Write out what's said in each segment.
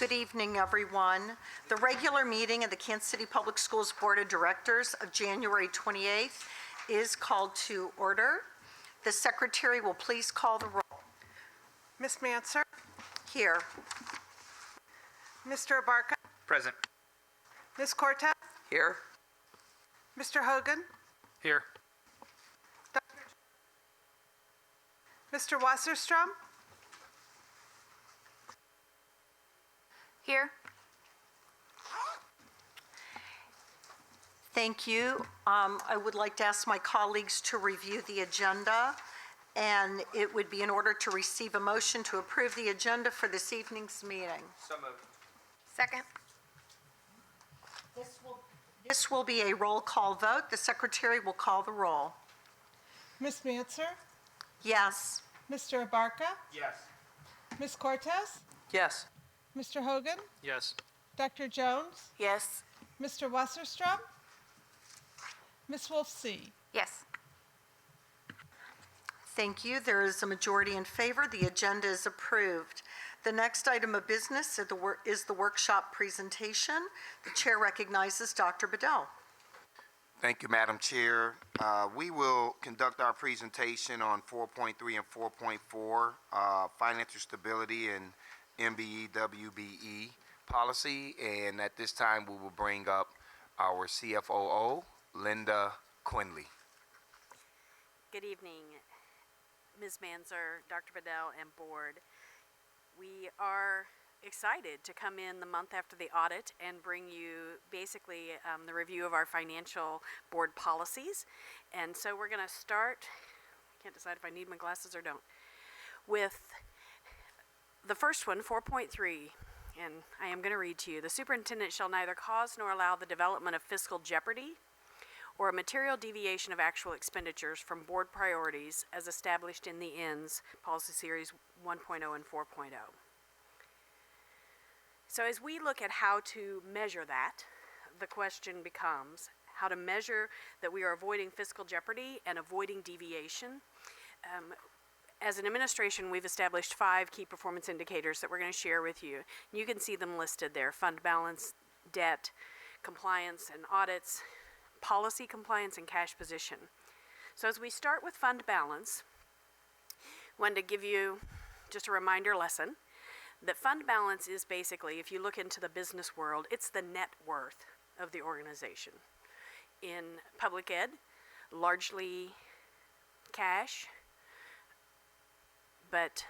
Good evening, everyone. The regular meeting of the Kansas City Public Schools Board of Directors of January 28th is called to order. The secretary will please call the roll. Ms. Manser, Here. Mr. Abarca, Present. Ms. Cortez, Here. Mr. Hogan, Here. Mr. Wasserstrom, Here. Thank you. I would like to ask my colleagues to review the agenda, and it would be in order to receive a motion to approve the agenda for this evening's meeting. So moved. Second. This will be a roll call vote. The secretary will call the roll. Ms. Manser, Yes. Mr. Abarca, Yes. Ms. Cortez, Yes. Mr. Hogan, Yes. Dr. Jones, Yes. Mr. Wasserstrom, Ms. Wolf-C. Yes. Thank you. There is a majority in favor. The agenda is approved. The next item of business is the workshop presentation. The chair recognizes Dr. Bedell. Thank you, Madam Chair. We will conduct our presentation on 4.3 and 4.4, financial stability and MBE-WBE policy. And at this time, we will bring up our CFOO, Linda Quinley. Good evening, Ms. Manser, Dr. Bedell, and board. We are excited to come in the month after the audit and bring you basically the review of our financial board policies. And so we're going to start, I can't decide if I need my glasses or don't, with the first one, 4.3. And I am going to read to you. The superintendent shall neither cause nor allow the development of fiscal jeopardy or a material deviation of actual expenditures from board priorities as established in the ends, policy series 1.0 and 4.0. So as we look at how to measure that, the question becomes how to measure that we are avoiding fiscal jeopardy and avoiding deviation. As an administration, we've established 5 key performance indicators that we're going to share with you. You can see them listed there: fund balance, debt, compliance and audits, policy compliance, and cash position. So as we start with fund balance, I wanted to give you just a reminder lesson that fund balance is basically, if you look into the business world, it's the net worth of the organization. In public ed, largely cash, but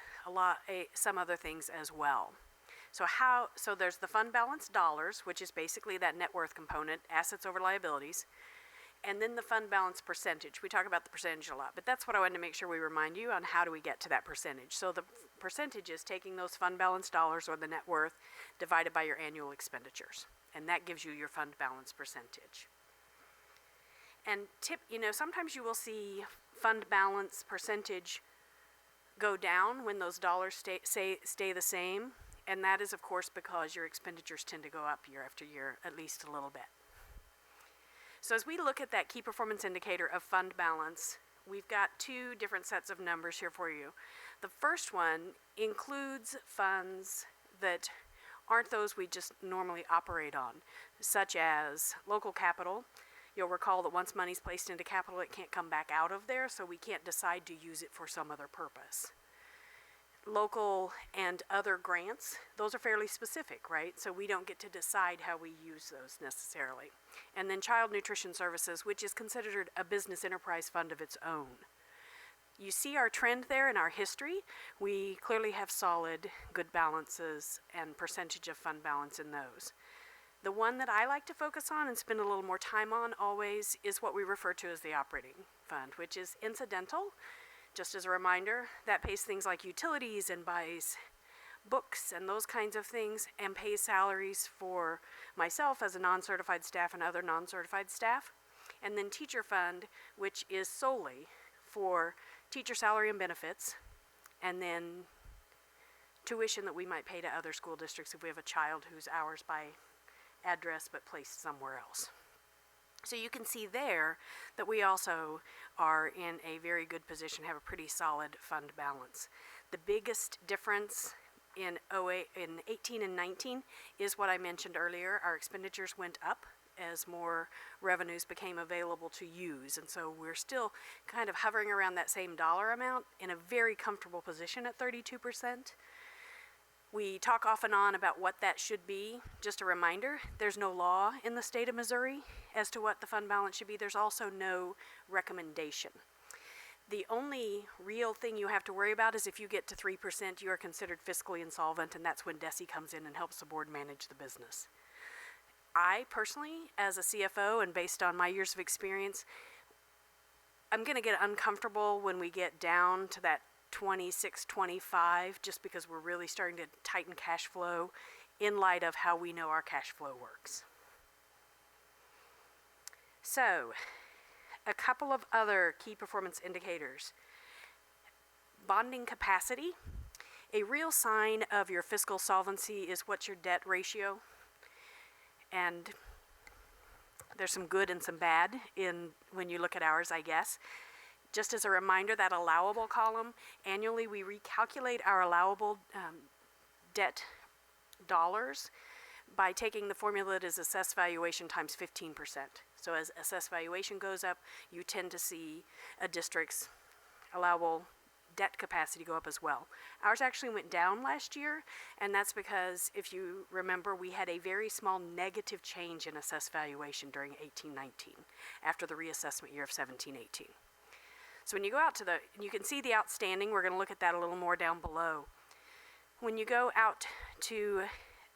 some other things as well. So there's the fund balance dollars, which is basically that net worth component, assets over liabilities, and then the fund balance percentage. We talk about the percentage a lot, but that's what I wanted to make sure we remind you on how do we get to that percentage. So the percentage is taking those fund balance dollars or the net worth divided by your annual expenditures, and that gives you your fund balance percentage. And sometimes you will see fund balance percentage go down when those dollars stay the same, and that is of course because your expenditures tend to go up year after year, at least a little bit. So as we look at that key performance indicator of fund balance, we've got 2 different sets of numbers here for you. The first one includes funds that aren't those we just normally operate on, such as local capital. You'll recall that once money's placed into capital, it can't come back out of there, so we can't decide to use it for some other purpose. Local and other grants, those are fairly specific, right? So we don't get to decide how we use those necessarily. And then child nutrition services, which is considered a business enterprise fund of its own. You see our trend there in our history. We clearly have solid, good balances and percentage of fund balance in those. The one that I like to focus on and spend a little more time on always is what we refer to as the operating fund, which is incidental. Just as a reminder, that pays things like utilities and buys books and those kinds of things, and pays salaries for myself as a non-certified staff and other non-certified staff. And then teacher fund, which is solely for teacher salary and benefits, and then tuition that we might pay to other school districts if we have a child whose hours by address but placed somewhere else. So you can see there that we also are in a very good position, have a pretty solid fund balance. The biggest difference in 18 and 19 is what I mentioned earlier. Our expenditures went up as more revenues became available to use. And so we're still kind of hovering around that same dollar amount in a very comfortable position at 32%. We talk off and on about what that should be. Just a reminder, there's no law in the state of Missouri as to what the fund balance should be. There's also no recommendation. The only real thing you have to worry about is if you get to 3%, you are considered fiscally insolvent, and that's when DESI comes in and helps the board manage the business. I personally, as a CFO and based on my years of experience, I'm going to get uncomfortable when we get down to that 26, 25, just because we're really starting to tighten cash flow in light of how we know our cash flow works. So, a couple of other key performance indicators. Bonding capacity. A real sign of your fiscal solvency is what's your debt ratio. And there's some good and some bad when you look at ours, I guess. Just as a reminder, that allowable column, annually we recalculate our allowable debt dollars by taking the formula that is assessed valuation times 15%. So as assessed valuation goes up, you tend to see a district's allowable debt capacity go up as well. Ours actually went down last year, and that's because, if you remember, we had a very small negative change in assessed valuation during 18-19 after the reassessment year of 17-18. So when you go out to you can see the outstanding. We're going to look at that a little more down below. When you go out to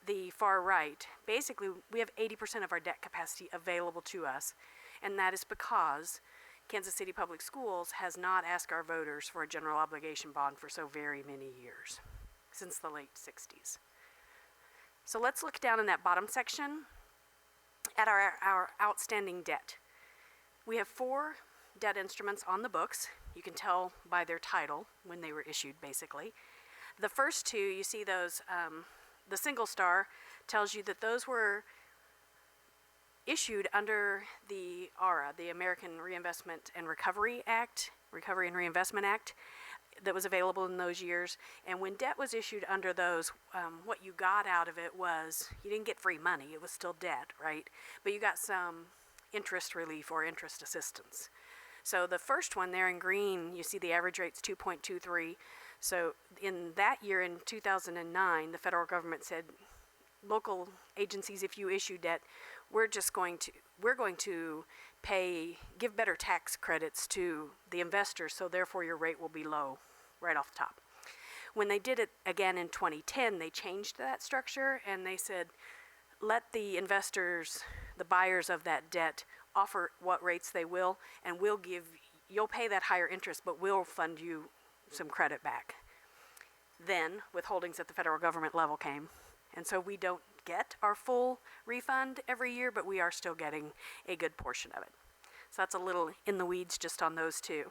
the far right, basically we have 80% of our debt capacity available to us, and that is because Kansas City Public Schools has not asked our voters for a general obligation bond for so very many years, since the late 60s. So let's look down in that bottom section at our outstanding debt. We have 4 debt instruments on the books. You can tell by their title when they were issued, basically. The first 2, you see those, the single star tells you that those were issued under the ARA, the American Reinvestment and Recovery Act, Recovery and Reinvestment Act, that was available in those years. And when debt was issued under those, what you got out of it was, you didn't get free money, it was still debt, right? But you got some interest relief or interest assistance. So the first one there in green, you see the average rate's 2.23. So in that year, in 2009, the federal government said, local agencies, if you issue debt, we're going to give better tax credits to the investors, so therefore your rate will be low right off the top. When they did it again in 2010, they changed that structure and they said, let the investors, the buyers of that debt, offer what rates they will, and you'll pay that higher interest, but we'll fund you some credit back. Then withholdings at the federal government level came, and so we don't get our full refund every year, but we are still getting a good portion of it. So that's a little in the weeds just on those 2.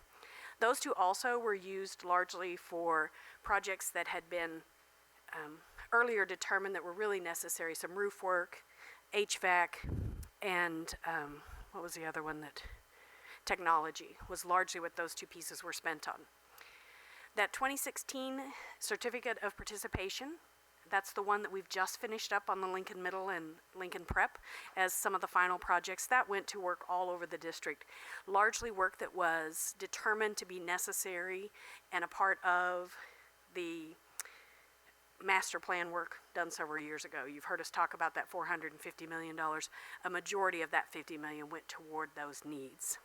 Those 2 also were used largely for projects that had been earlier determined that were really necessary, some roof work, HVAC, and what was the other one that? Technology was largely what those 2 pieces were spent on. That 2016 Certificate of Participation, that's the one that we've just finished up on the Lincoln Middle and Lincoln Prep as some of the final projects. That went to work all over the district, largely work that was determined to be necessary and a part of the master plan work done several years ago. You've heard us talk about that $450 million. A majority of that $50 million went toward those needs.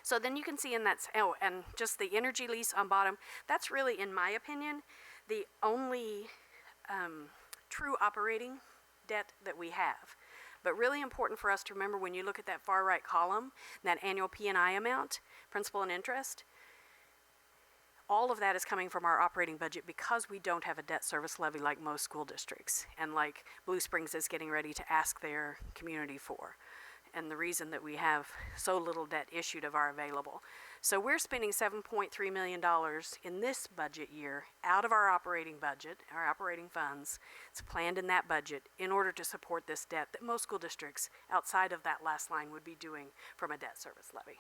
So then you can see in that, and just the energy lease on bottom, that's really, in my opinion, the only true operating debt that we have. But really important for us to remember when you look at that far right column, that annual P&I amount, principal and interest, all of that is coming from our operating budget because we don't have a debt service levy like most school districts and like Blue Springs is getting ready to ask their community for. And the reason that we have so little debt issued of our available. So we're spending $7.3 million in this budget year out of our operating budget, our operating funds. It's planned in that budget in order to support this debt that most school districts outside of that last line would be doing from a debt service levy.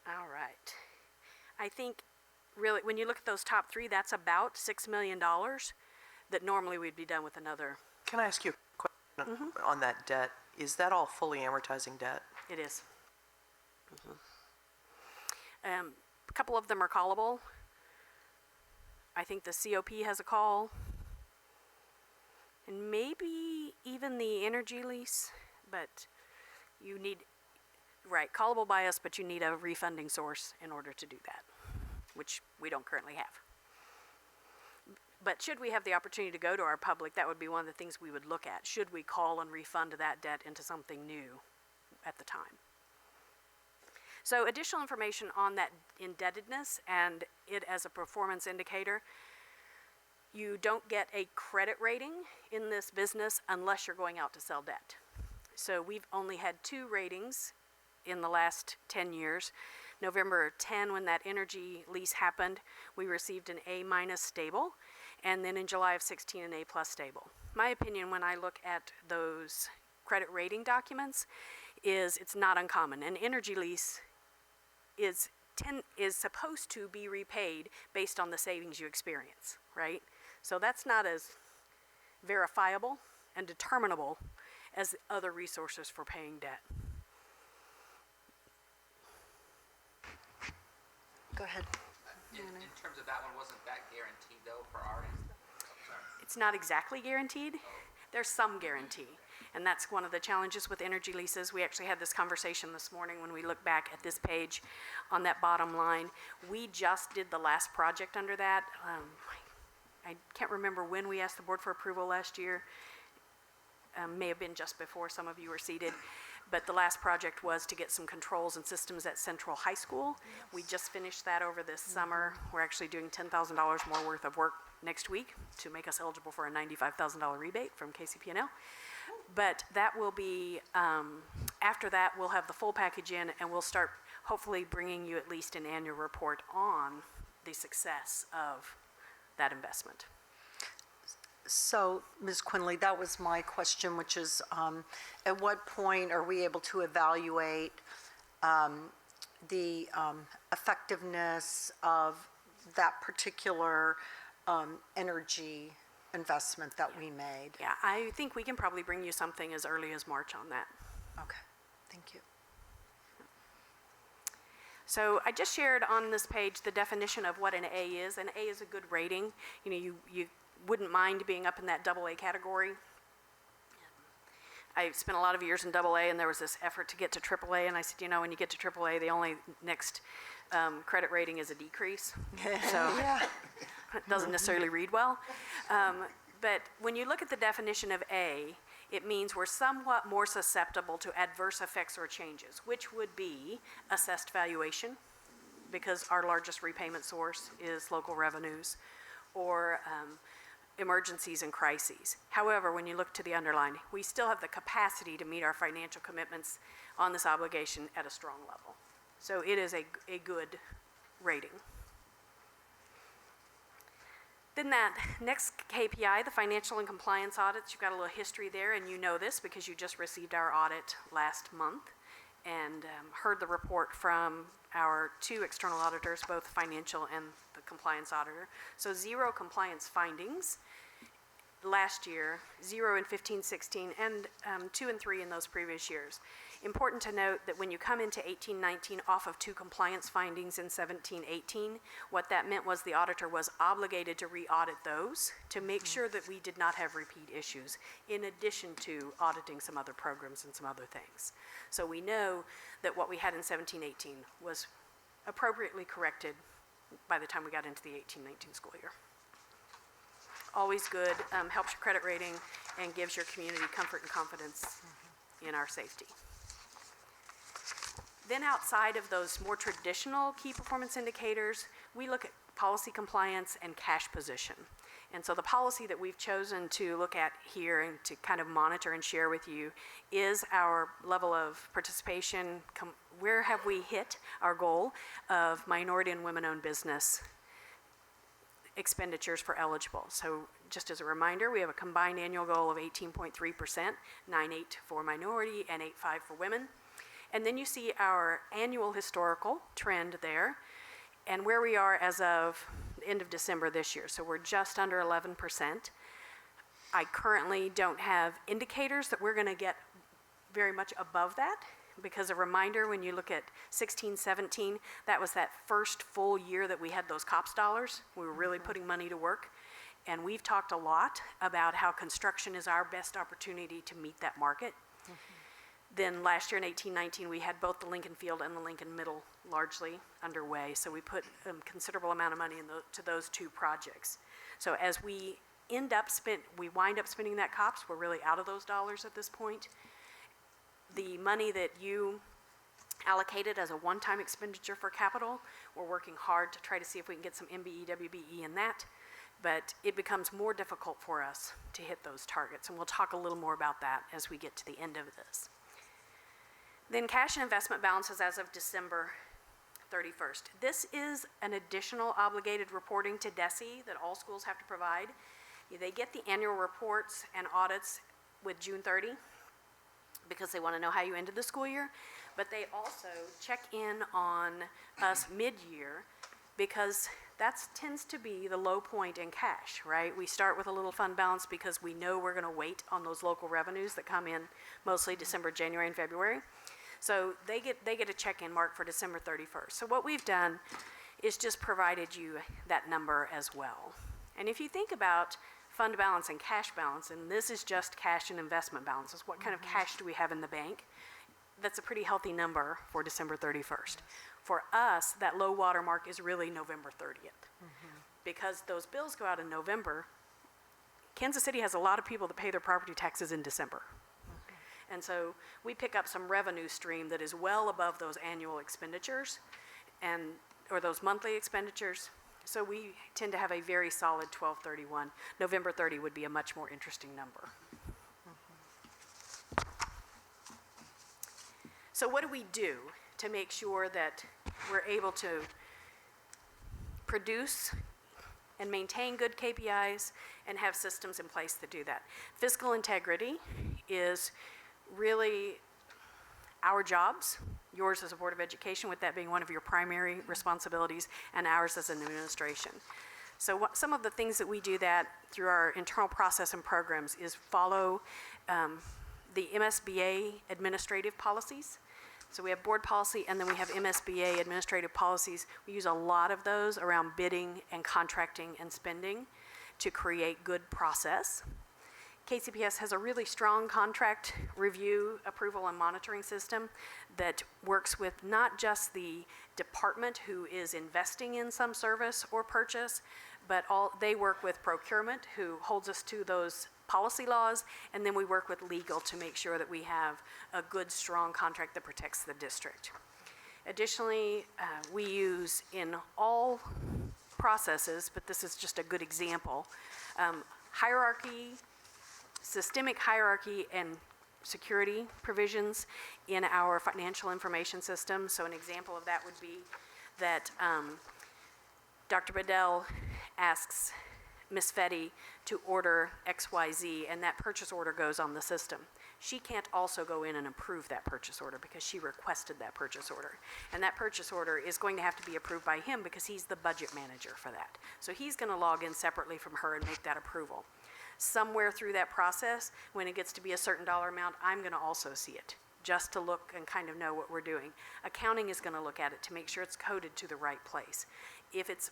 All right. I think really, when you look at those top three, that's about $6 million that normally we'd be done with another. Can I ask you a question on that debt? Is that all fully amortizing debt? It is. A couple of them are callable. I think the COP has a call. And maybe even the energy lease, but you need, right, callable by us, but you need a refunding source in order to do that, which we don't currently have. But should we have the opportunity to go to our public, that would be one of the things we would look at. Should we call and refund that debt into something new at the time? So additional information on that indebtedness and it as a performance indicator. You don't get a credit rating in this business unless you're going out to sell debt. So we've only had 2 ratings in the last 10 years. November 10, when that energy lease happened, we received an A- stable, and then in July of 16, an A+ stable. My opinion when I look at those credit rating documents is it's not uncommon. An energy lease is supposed to be repaid based on the savings you experience, right? So that's not as verifiable and determinable as other resources for paying debt. Go ahead. In terms of that one, wasn't that guaranteed though for our end? It's not exactly guaranteed. There's some guarantee. And that's one of the challenges with energy leases. We actually had this conversation this morning when we look back at this page on that bottom line. We just did the last project under that. I can't remember when we asked the board for approval last year. May have been just before some of you were seated. But the last project was to get some controls and systems at Central High School. We just finished that over this summer. We're actually doing $10,000 more worth of work next week to make us eligible for a $95,000 rebate from KCPS-TV. But that will be, after that, we'll have the full package in and we'll start hopefully bringing you at least an annual report on the success of that investment. So, Ms. Quinley, that was my question, which is, at what point are we able to evaluate the effectiveness of that particular energy investment that we made? Yeah, I think we can probably bring you something as early as March on that. Okay, thank you. So I just shared on this page the definition of what an A is. An A is a good rating. You know, you wouldn't mind being up in that AA category. I spent a lot of years in AA, and there was this effort to get to AAA, and I said, you know, when you get to AAA, the only next credit rating is a decrease. So it doesn't necessarily read well. But when you look at the definition of A, it means we're somewhat more susceptible to adverse effects or changes, which would be assessed valuation, because our largest repayment source is local revenues, or emergencies and crises. However, when you look to the underlying, we still have the capacity to meet our financial commitments on this obligation at a strong level. So it is a good rating. Then that next KPI, the financial and compliance audits, you've got a little history there, and you know this because you just received our audit last month and heard the report from our 2 external auditors, both financial and the compliance auditor. So 0 compliance findings last year, 0 in 15-16, and 2 and 3 in those previous years. Important to note that when you come into 18-19 off of 2 compliance findings in 17-18, what that meant was the auditor was obligated to re-audit those to make sure that we did not have repeat issues, in addition to auditing some other programs and some other things. So we know that what we had in 17-18 was appropriately corrected by the time we got into the 18-19 school year. Always good, helps your credit rating, and gives your community comfort and confidence in our safety. Then outside of those more traditional key performance indicators, we look at policy compliance and cash position. And so the policy that we've chosen to look at here and to kind of monitor and share with you is our level of participation. Where have we hit our goal of minority and women-owned business expenditures for eligible? So just as a reminder, we have a combined annual goal of 18.3%, 9.8 for minority and 8.5 for women. And then you see our annual historical trend there. And where we are as of the end of December this year, so we're just under 11%. I currently don't have indicators that we're going to get very much above that, because a reminder, when you look at 16, 17, that was that first full year that we had those COPS dollars. We were really putting money to work. And we've talked a lot about how construction is our best opportunity to meet that market. Then last year in 18, 19, we had both the Lincoln Field and the Lincoln Middle largely underway. So we put a considerable amount of money to those two projects. So as we wind up spending that COPS, we're really out of those dollars at this point. The money that you allocated as a one-time expenditure for capital, we're working hard to try to see if we can get some MBE, WBE in that, but it becomes more difficult for us to hit those targets, and we'll talk a little more about that as we get to the end of this. Then cash and investment balances as of December 31st. This is an additional obligated reporting to DESE that all schools have to provide. They get the annual reports and audits with June 30, because they want to know how you ended the school year, but they also check in on us mid-year, because that tends to be the low point in cash, right? We start with a little fund balance because we know we're going to wait on those local revenues that come in mostly December, January, and February. So they get a check-in mark for December 31st. So what we've done is just provided you that number as well. And if you think about fund balance and cash balance, and this is just cash and investment balances, what kind of cash do we have in the bank? That's a pretty healthy number for December 31st. For us, that low water mark is really November 30th. Because those bills go out in November, Kansas City has a lot of people that pay their property taxes in December. And so we pick up some revenue stream that is well above those annual expenditures or those monthly expenditures. So we tend to have a very solid 12/31. November 30 would be a much more interesting number. So what do we do to make sure that we're able to produce and maintain good KPIs and have systems in place to do that? Fiscal integrity is really our jobs, yours as a Board of Education, with that being one of your primary responsibilities, and ours as an administration. So some of the things that we do that through our internal process and programs is follow the MSBA administrative policies. So we have board policy, and then we have MSBA administrative policies. We use a lot of those around bidding and contracting and spending to create good process. KCPS has a really strong contract review, approval, and monitoring system that works with not just the department who is investing in some service or purchase, but they work with procurement, who holds us to those policy laws, and then we work with legal to make sure that we have a good, strong contract that protects the district. Additionally, we use in all processes, but this is just a good example, hierarchy, systemic hierarchy and security provisions in our financial information system. So an example of that would be that Dr. Bedell asks Ms. Fetty to order XYZ, and that purchase order goes on the system. She can't also go in and approve that purchase order because she requested that purchase order. And that purchase order is going to have to be approved by him because he's the budget manager for that. So he's going to log in separately from her and make that approval. Somewhere through that process, when it gets to be a certain dollar amount, I'm going to also see it, just to look and kind of know what we're doing. Accounting is going to look at it to make sure it's coded to the right place. If it's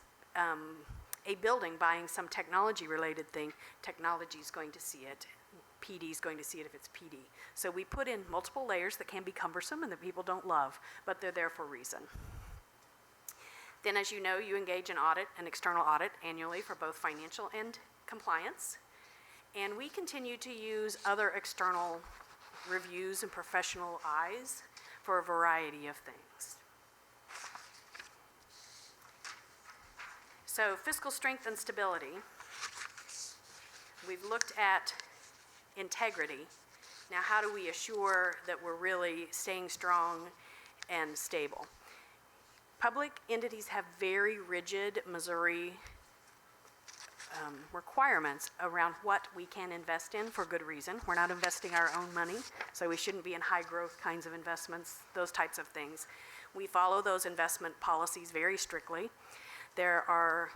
a building buying some technology-related thing, technology is going to see it. PD is going to see it if it's PD. So we put in multiple layers that can be cumbersome and that people don't love, but they're there for a reason. Then, as you know, you engage in an external audit annually for both financial and compliance. And we continue to use other external reviews and professional eyes for a variety of things. So fiscal strength and stability. We've looked at integrity. Now, how do we assure that we're really staying strong and stable? Public entities have very rigid Missouri requirements around what we can invest in for good reason. We're not investing our own money, so we shouldn't be in high growth kinds of investments, those types of things. We follow those investment policies very strictly. There are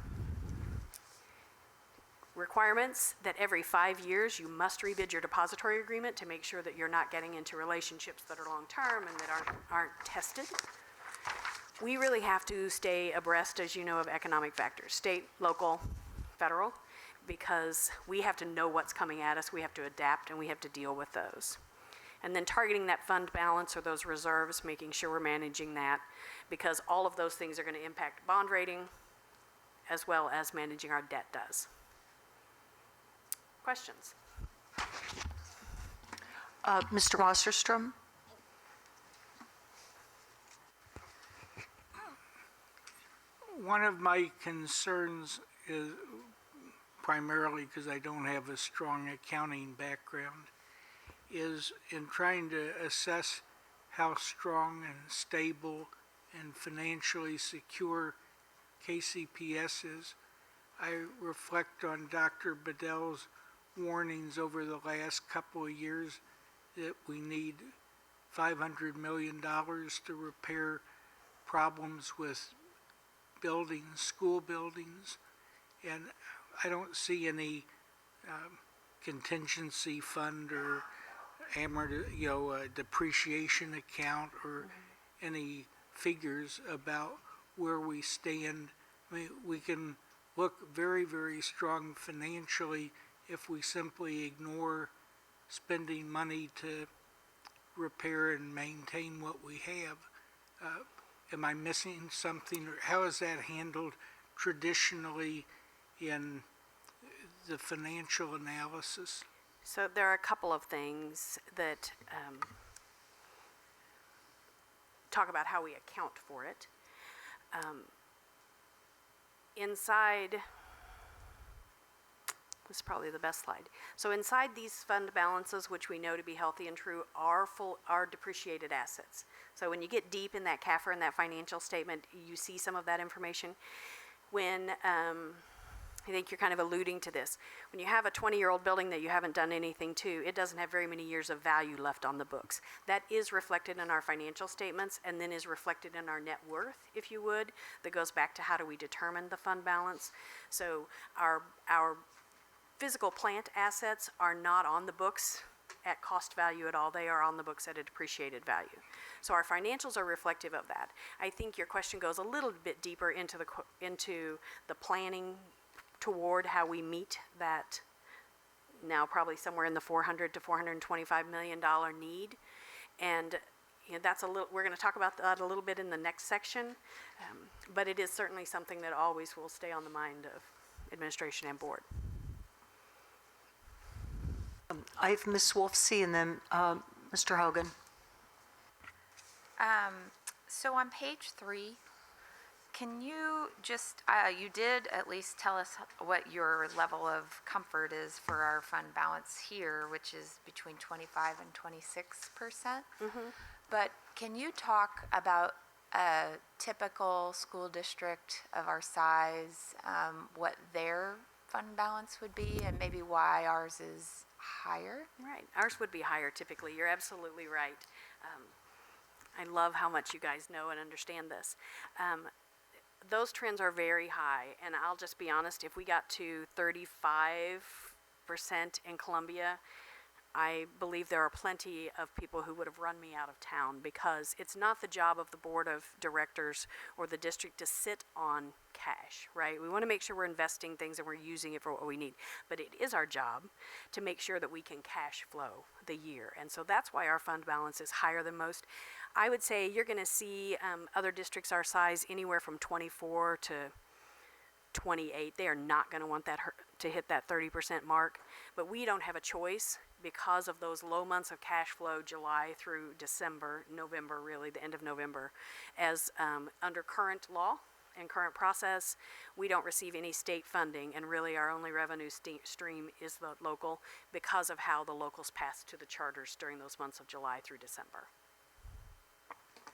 requirements that every 5 years you must rebid your depository agreement to make sure that you're not getting into relationships that are long-term and that aren't tested. We really have to stay abreast, as you know, of economic factors, state, local, federal, because we have to know what's coming at us, we have to adapt, and we have to deal with those. And then targeting that fund balance or those reserves, making sure we're managing that, because all of those things are going to impact bond rating as well as managing our debt does. Questions? Mr. Wasserstrom? One of my concerns is primarily because I don't have a strong accounting background, is in trying to assess how strong and stable and financially secure KCPS is. I reflect on Dr. Bedell's warnings over the last couple of years that we need $500 million to repair problems with buildings, school buildings, and I don't see any contingency fund or depreciation account or any figures about where we stand. I mean, we can look very, very strong financially if we simply ignore spending money to repair and maintain what we have. Am I missing something, or how is that handled traditionally in the financial analysis? So there are a couple of things that talk about how we account for it. Inside, this is probably the best slide. So inside these fund balances, which we know to be healthy and true, are depreciated assets. So when you get deep in that CAFR and that financial statement, you see some of that information. When, I think you're kind of alluding to this, when you have a 20-year-old building that you haven't done anything to, it doesn't have very many years of value left on the books. That is reflected in our financial statements and then is reflected in our net worth, if you would. That goes back to how do we determine the fund balance. So our physical plant assets are not on the books at cost value at all. They are on the books at a depreciated value. So our financials are reflective of that. I think your question goes a little bit deeper into the planning toward how we meet that now probably somewhere in the $400 to $425 million need. And that's we're going to talk about that a little bit in the next section, but it is certainly something that always will stay on the mind of administration and board. I have Ms. Wolfsey and then Mr. Hogan. So on page 3, can you just, you did at least tell us what your level of comfort is for our fund balance here, which is between 25 and 26%. But can you talk about a typical school district of our size, what their fund balance would be, and maybe why ours is higher? Right. Ours would be higher typically. You're absolutely right. I love how much you guys know and understand this. Those trends are very high, and I'll just be honest, if we got to 35% in Columbia, I believe there are plenty of people who would have run me out of town, because it's not the job of the board of directors or the district to sit on cash, right? We want to make sure we're investing things and we're using it for what we need, but it is our job to make sure that we can cash flow the year, and so that's why our fund balance is higher than most. I would say you're going to see other districts our size anywhere from 24 to 28. They are not going to want that to hit that 30% mark, but we don't have a choice because of those low months of cash flow, July through December, November, really the end of November. As under current law and current process, we don't receive any state funding, and really our only revenue stream is the local, because of how the locals pass to the charters during those months of July through December.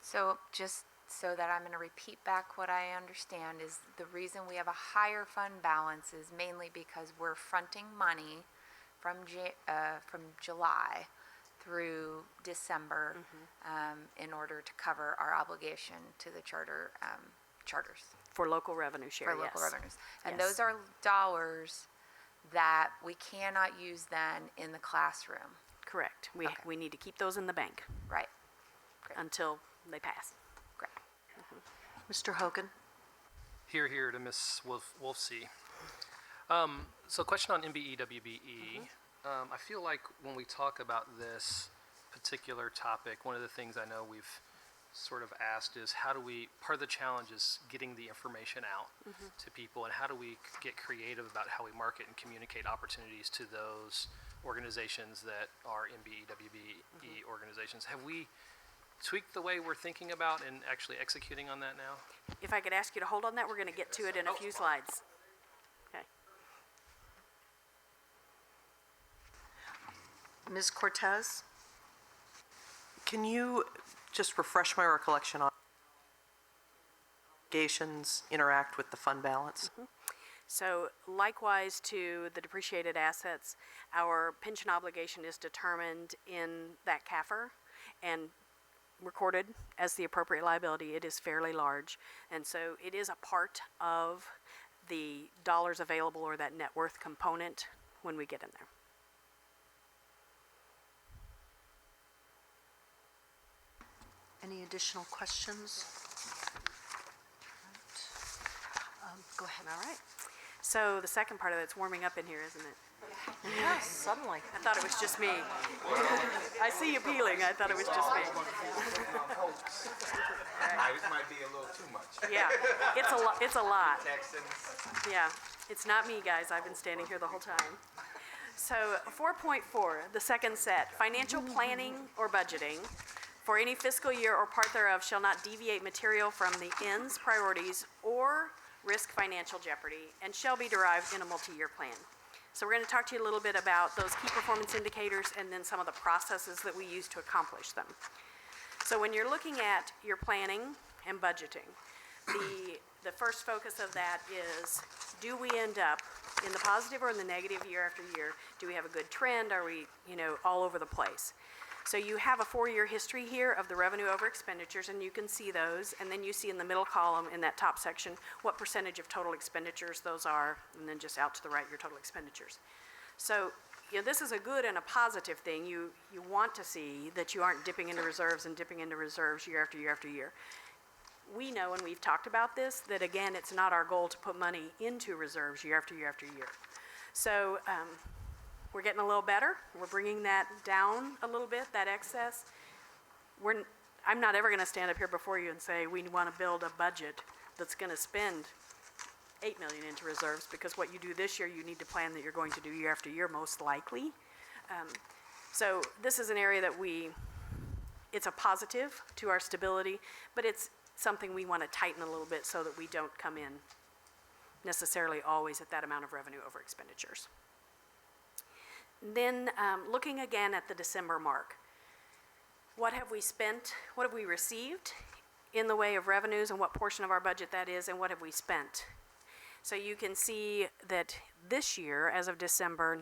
So just so that I'm going to repeat back what I understand is the reason we have a higher fund balance is mainly because we're fronting money from July through December in order to cover our obligation to the charters For local revenue share, for local yes. revenues. And Yes. those are dollars that we cannot use then in the classroom. Correct. We, Okay. we need to keep those in the bank Right. until they pass. Great. Mr. Hogan? Here to Ms. Wolfsey. So question on MBE, WBE. I feel like when we talk about this particular topic, one of the things I know we've sort of asked is how do we, part of the challenge is getting the information out to people, and how do we get creative about how we market and communicate opportunities to those organizations that are MBE, WBE organizations. Have we tweaked the way we're thinking about and actually executing on that now? If I could ask you to hold on that, we're going to get to it in a few slides. Okay. Ms. Cortez? Can you just refresh my recollection on obligations interact with the fund balance? So likewise to the depreciated assets, our pension obligation is determined in that CAFR and recorded as the appropriate liability. It is fairly large, and so it is a part of the dollars available or that net worth component when we get in there. Any additional questions? Go ahead. All right. So the second part of it's warming up in here, isn't it? Yes, suddenly. I thought it was just me. I see you peeling. I thought it was just me. This might be a little too much. Yeah, it's a lot. It's a lot. Texans. Yeah, it's not me, guys. I've been standing here the whole time. So 4.4, the second set, financial planning or budgeting for any fiscal year or part thereof shall not deviate material from the ends, priorities, or risk financial jeopardy, and shall be derived in a multi-year plan. So we're going to talk to you a little bit about those key performance indicators and then some of the processes that we use to accomplish them. So when you're looking at your planning and budgeting, the first focus of that is, do we end up in the positive or in the negative year after year? Do we have a good trend? Are we, all over the place? So you have a 4-year history here of the revenue over expenditures, and you can see those. And then you see in the middle column in that top section what percentage of total expenditures those are, and then just out to the right, your total expenditures. So this is a good and a positive thing. You want to see that you aren't dipping into reserves and dipping into reserves year after year after year. We know, and we've talked about this, that again, it's not our goal to put money into reserves year after year after year. So we're getting a little better. We're bringing that down a little bit, that excess. I'm not ever going to stand up here before you and say we want to build a budget that's going to spend $8 million into reserves, because what you do this year, you need to plan that you're going to do year after year, most likely. So this is an area that it's a positive to our stability, but it's something we want to tighten a little bit so that we don't come in necessarily always at that amount of revenue over expenditures. Then looking again at the December mark, what have we spent, what have we received in the way of revenues, and what portion of our budget that is, and what have we spent? So you can see that this year, as of December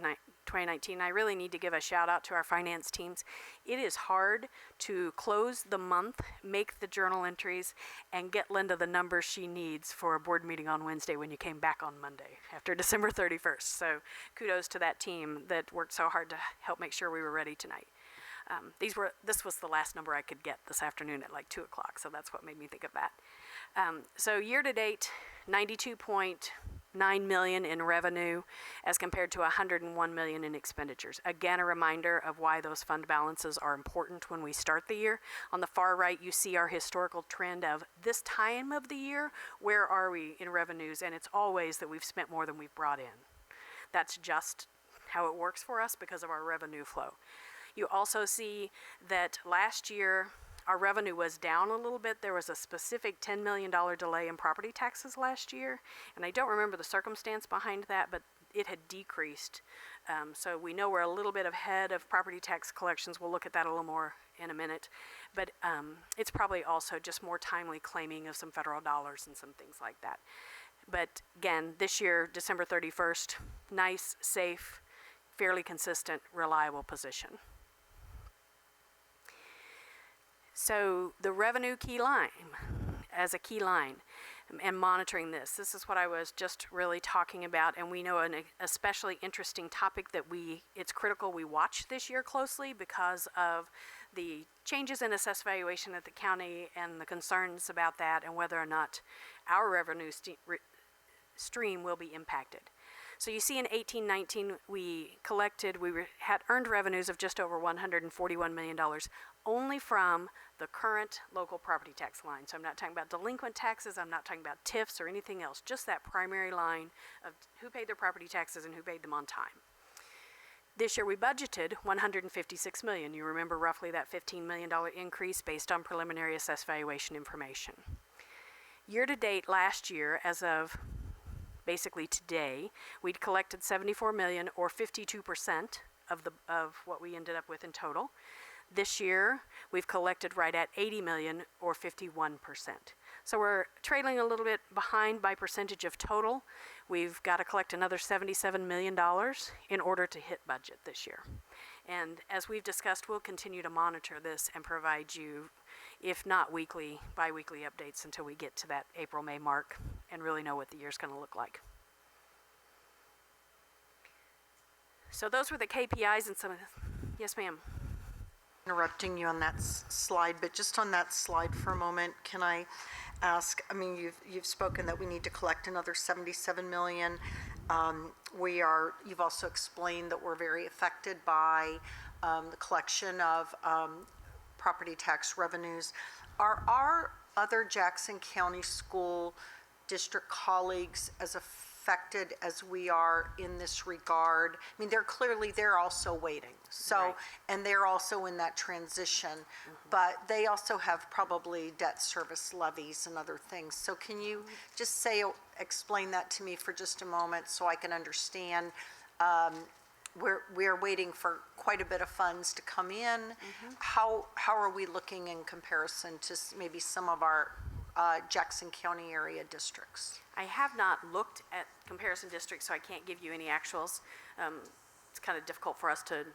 2019, I really need to give a shout out to our finance teams. It is hard to close the month, make the journal entries, and get Linda the numbers she needs for a board meeting on Wednesday when you came back on Monday after December 31st. So kudos to that team that worked so hard to help make sure we were ready tonight. This was the last number I could get this afternoon at like 2 o'clock, so that's what made me think of that. So year to date, $92.9 million in revenue as compared to $101 million in expenditures. Again, a reminder of why those fund balances are important when we start the year. On the far right, you see our historical trend of this time of the year, where are we in revenues? And it's always that we've spent more than we've brought in. That's just how it works for us because of our revenue flow. You also see that last year, our revenue was down a little bit. There was a specific $10 million delay in property taxes last year, and I don't remember the circumstance behind that, but it had decreased. So we know we're a little bit ahead of property tax collections. We'll look at that a little more in a minute. But it's probably also just more timely claiming of some federal dollars and some things like that. But again, this year, December 31st, nice, safe, fairly consistent, reliable position. So the revenue key line, as a key line, and monitoring this is what I was just really talking about, and we know an especially interesting topic that it's critical we watch this year closely because of the changes in assessed valuation at the county and the concerns about that and whether or not our revenue stream will be impacted. So you see in 18-19 we had earned revenues of just over $141 million only from the current local property tax line. So I'm not talking about delinquent taxes, I'm not talking about TIFs or anything else, just that primary line of who paid their property taxes and who paid them on time. This year we budgeted $156 million. You remember roughly that $15 million increase based on preliminary assessed valuation information. Year to date last year, as of basically today, we'd collected $74 million or 52% of what we ended up with in total. This year, we've collected right at $80 million or 51%. So we're trailing a little bit behind by percentage of total. We've got to collect another $77 million in order to hit budget this year. And as we've discussed, we'll continue to monitor this and provide you, if not weekly, bi-weekly updates until we get to that April-May mark and really know what the year's going to look like. So those were the KPIs and some of the, yes ma'am. Interrupting you on that slide, but just on that slide for a moment, can I ask, I mean, you've spoken that we need to collect another $77 million. You've also explained that we're very affected by the collection of property tax revenues. Are our other Jackson County School District colleagues as affected as we are in this regard? I mean, they're also waiting. So, Right. And they're also in that transition, but they also have probably debt service levies and other things. So can you just explain that to me for just a moment so I can understand? We're waiting for quite a bit of funds to come in. How are we looking in comparison to maybe some of our Jackson County area districts? I have not looked at comparison districts, so I can't give you any actuals. It's kind of difficult for us to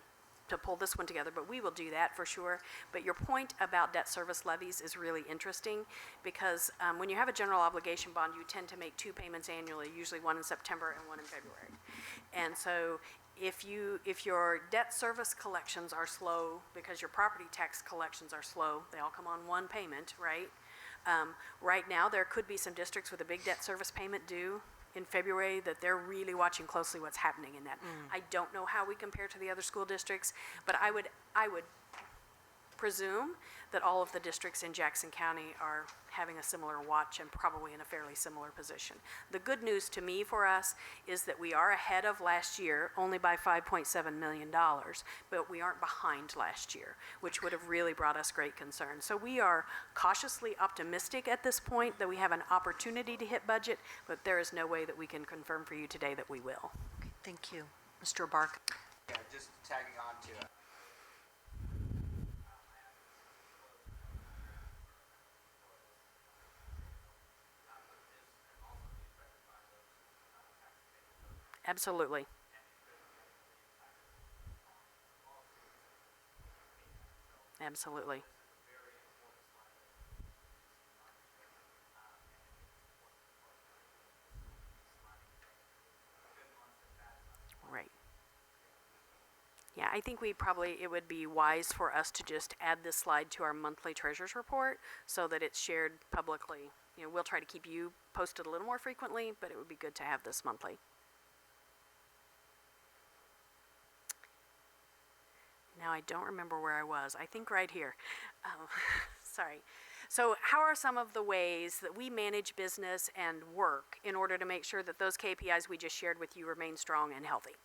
pull this one together, but we will do that for sure. But your point about debt service levies is really interesting because when you have a general obligation bond, you tend to make two payments annually, usually one in September and one in February. And so if your debt service collections are slow because your property tax collections are slow, they all come on one payment, right? Right now, there could be some districts with a big debt service payment due in February that they're really watching closely what's happening in that. I don't know how we compare to the other school districts, but I would presume that all of the districts in Jackson County are having a similar watch and probably in a fairly similar position. The good news to me for us is that we are ahead of last year only by $5.7 million, but we aren't behind last year, which would have really brought us great concern. So we are cautiously optimistic at this point that we have an opportunity to hit budget, but there is no way that we can confirm for you today that we will. Okay, thank you. Mr. Bark. Yeah, just tagging on to it. Absolutely. Absolutely. Right. Yeah, I think it would be wise for us to just add this slide to our monthly treasurer's report so that it's shared publicly. You know, we'll try to keep you posted a little more frequently, but it would be good to have this monthly. Now I don't remember where I was. I think right here. Sorry. So how are some of the ways that we manage business and work in order to make sure that those KPIs we just shared with you remain strong and healthy?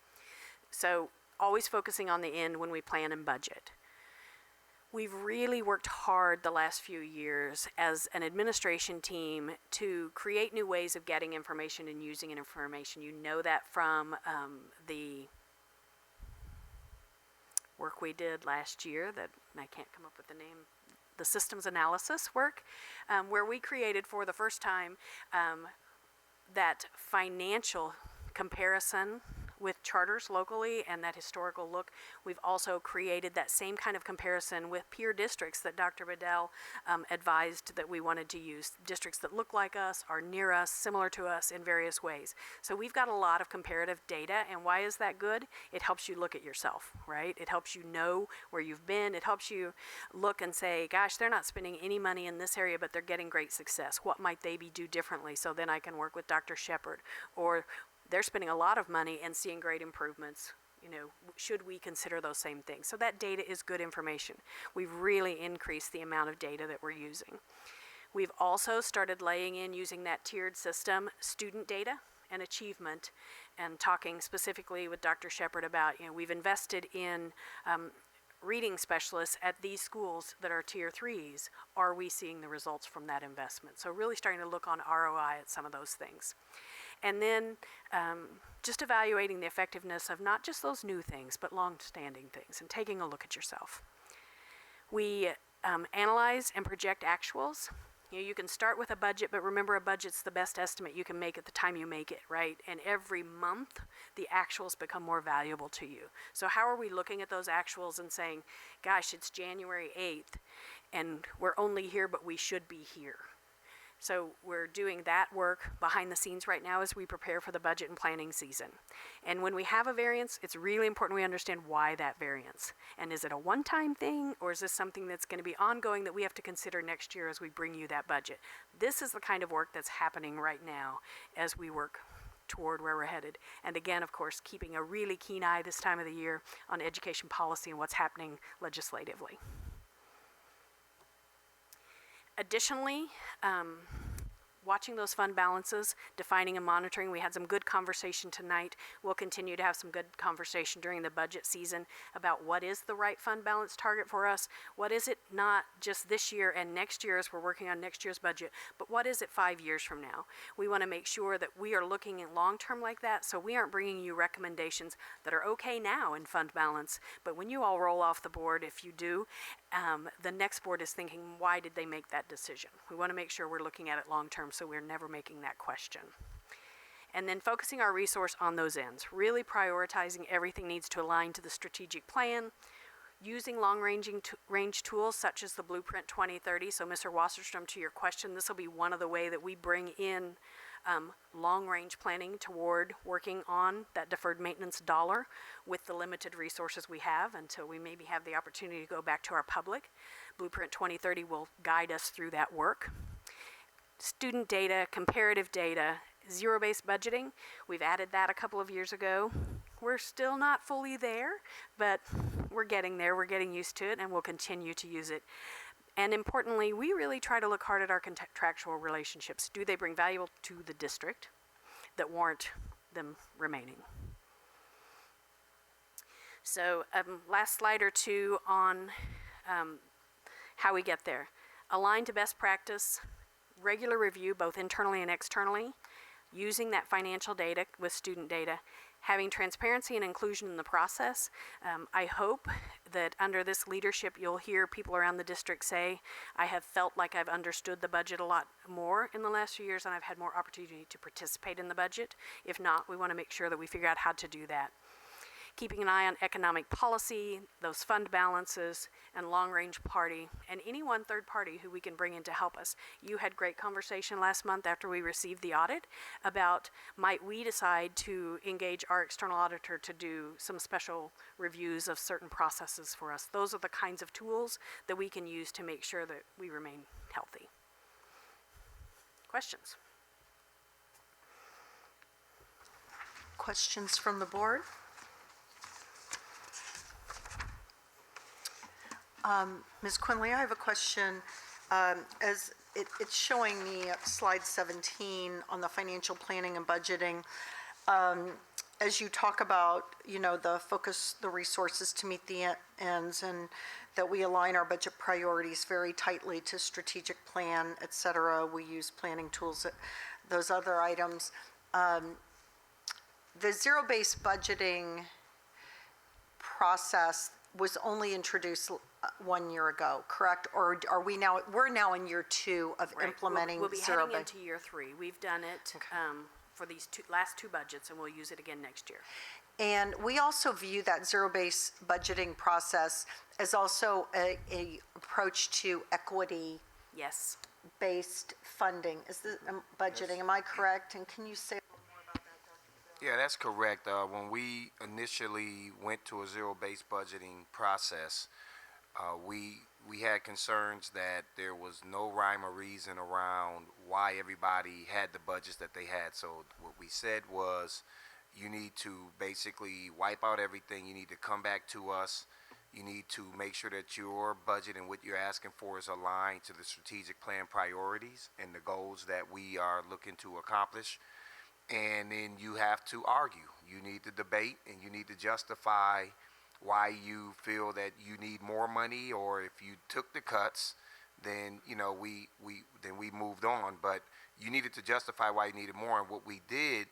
So always focusing on the end when we plan and budget. We've really worked hard the last few years as an administration team to create new ways of getting information and using information. You know that from the work we did last year that I can't come up with the name, the systems analysis work, where we created for the first time that financial comparison with charters locally and that historical look. We've also created that same kind of comparison with peer districts that Dr. Bedell advised that we wanted to use. Districts that look like us, are near us, similar to us in various ways. So we've got a lot of comparative data, and why is that good? It helps you look at yourself, right? It helps you know where you've been. It helps you look and say, gosh, they're not spending any money in this area, but they're getting great success. What might they be do differently? So then I can work with Dr. Shepard. Or they're spending a lot of money and seeing great improvements. You know, should we consider those same things? So that data is good information. We've really increased the amount of data that we're using. We've also started laying in, using that tiered system, student data and achievement, and talking specifically with Dr. Shepard about, you know, we've invested in reading specialists at these schools that are tier 3s. Are we seeing the results from that investment? So really starting to look on ROI at some of those things. And then just evaluating the effectiveness of not just those new things, but long-standing things, and taking a look at yourself. We analyze and project actuals. You know, you can start with a budget, but remember, a budget's the best estimate you can make at the time you make it, right? And every month, the actuals become more valuable to you. So how are we looking at those actuals and saying, gosh, it's January 8th, and we're only here, but we should be here? So we're doing that work behind the scenes right now as we prepare for the budget and planning season. And when we have a variance, it's really important we understand why that variance. And is it a one-time thing, or is this something that's going to be ongoing that we have to consider next year as we bring you that budget? This is the kind of work that's happening right now as we work toward where we're headed. And again, of course, keeping a really keen eye this time of the year on education policy and what's happening legislatively. Additionally, watching those fund balances, defining and monitoring. We had some good conversation tonight. We'll continue to have some good conversation during the budget season about what is the right fund balance target for us. What is it not just this year and next year as we're working on next year's budget, but what is it 5 years from now? We want to make sure that we are looking at long-term like that, so we aren't bringing you recommendations that are okay now in fund balance, but when you all roll off the board, if you do, the next board is thinking, why did they make that decision? We want to make sure we're looking at it long-term so we're never making that question. And then focusing our resource on those ends, really prioritizing everything needs to align to the strategic plan, using long-range tools such as the Blueprint 2030. So Mr. Wasserstrom, to your question, this will be one of the way that we bring in long-range planning toward working on that deferred maintenance dollar with the limited resources we have until we maybe have the opportunity to go back to our public. Blueprint 2030 will guide us through that work. Student data, comparative data, zero-based budgeting. We've added that a couple of years ago. We're still not fully there, but we're getting there. We're getting used to it, and we'll continue to use it. And importantly, we really try to look hard at our contractual relationships. Do they bring value to the district that warrant them remaining? So last slide or two on how we get there. Align to best practice, regular review both internally and externally, using that financial data with student data, having transparency and inclusion in the process. I hope that under this leadership you'll hear people around the district say, I have felt like I've understood the budget a lot more in the last few years and I've had more opportunity to participate in the budget. If not, we want to make sure that we figure out how to do that. Keeping an eye on economic policy, those fund balances, and long-range party, and any one third party who we can bring in to help us. You had great conversation last month after we received the audit about might we decide to engage our external auditor to do some special reviews of certain processes for us. Those are the kinds of tools that we can use to make sure that we remain healthy. Questions? Questions from the board? Ms. Quinley, I have a question. As it's showing me slide 17 on the financial planning and budgeting. As you talk about, you know, the focus, the resources to meet the ends, and that we align our budget priorities very tightly to strategic plan, et cetera. We use planning tools, those other items. The zero-based budgeting process was only introduced 1 year ago, correct? Or are we now, we're now in year 2 of Right. implementing We'll be zero-based? heading into year 3. We've done it for these last two budgets, and we'll use it again next year. And we also view that zero-based budgeting process as also a approach to equity-based Yes. funding. Is the budgeting, am I correct? And can you say a little more about that, Dr. Bill? Yeah, that's correct. When we initially went to a zero-based budgeting process, we had concerns that there was no rhyme or reason around why everybody had the budgets that they had. So what we said was, you need to basically wipe out everything. You need to come back to us. You need to make sure that your budget and what you're asking for is aligned to the strategic plan priorities and the goals that we are looking to accomplish. And then you have to argue. You need to debate, and you need to justify why you feel that you need more money, or if you took the cuts, then we moved on. But you needed to justify why you needed more. And what we did